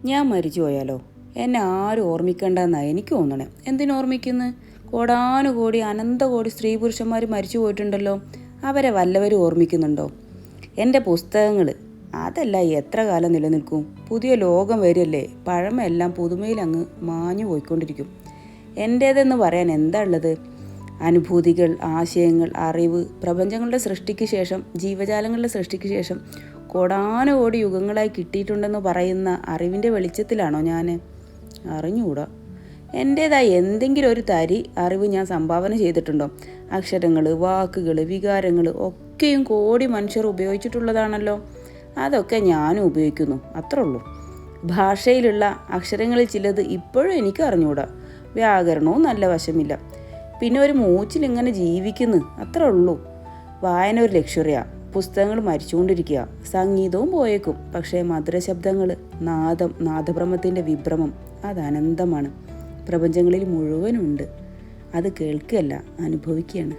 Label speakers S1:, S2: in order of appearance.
S1: ഞാൻ മരിച്ചു പോയാലോ എന്നെ ആരും ഓർമ്മിക്കേണ്ടെന്നാണ് എനിക്ക് തോന്നണേ. എന്തിനോർമ്മിക്കുന്നു? കോടാനുകോടി അനന്തകോടി സ്ത്രീ പുരുഷന്മാർ മരിച്ചു പോയിട്ടുണ്ടല്ലോ. അവരെ വല്ലവരും ഓർമ്മിക്കുന്നുണ്ടോ? എൻ്റെ പുസ്തകങ്ങൾ അതല്ല എത്ര കാലം നിലനിൽക്കും? പുതിയ ലോകം വരില്ലേ, പഴമയെല്ലാം പുതുമയിൽ അങ്ങ് മാഞ്ഞു പോയിക്കൊണ്ടിരിക്കും. എൻ്റേതെന്ന് പറയാൻ എന്താ ഉള്ളത്? അനുഭൂതികൾ, ആശയങ്ങൾ, അറിവ്, പ്രപഞ്ചങ്ങളുടെ സൃഷ്ടിക്ക് ശേഷം, ജീവജാലങ്ങളുടെ സൃഷ്ടിക്ക് ശേഷം കോടാനുകോടി യുഗങ്ങളായി കിട്ടിയിട്ടുണ്ടെന്ന് പറയുന്ന അറിവിൻ്റെ വെളിച്ചത്തിലാണോ ഞാൻ? അറിഞ്ഞുകൂടാ. എൻ്റേതായി എന്തെങ്കിലും ഒരു തരി അറിവ് ഞാൻ സംഭാവന ചെയ്തിട്ടുണ്ടോ? അക്ഷരങ്ങൾ, വാക്കുകൾ, വികാരങ്ങൾ ഒക്കെയും കോടി മനുഷ്യർ ഉപയോഗിച്ചിട്ടുള്ളതാണല്ലോ. അതൊക്കെ ഞാനും ഉപയോഗിക്കുന്നു, അത്രേ ഉള്ളൂ. ഭാഷയിലുള്ള അക്ഷരങ്ങളിൽ ചിലത് ഇപ്പോഴും എനിക്ക് അറിഞ്ഞുകൂടാ. വ്യാകരണവും നല്ല വശമില്ല. പിന്നെ ഒരു മൂച്ചിലിങ്ങനെ ജീവിക്കുന്നു, അത്രേ ഉള്ളൂ. വായന ഒരു ലക്ഷറിയാണ്. പുസ്തകങ്ങൾ മരിച്ചുകൊണ്ടിരിക്കുക. സംഗീതവും പോയേക്കും. പക്ഷേ മധുരശബ്ദങ്ങൾ, നാദം, നാദബ്രഹ്മത്തിൻ്റെ വിഭ്രമം അത് അനന്തമാണ്. പ്രപഞ്ചങ്ങളിൽ മുഴുവനുണ്ട്. അത് കേൾക്കുകയല്ല, അനുഭവിക്കുകയാണ്.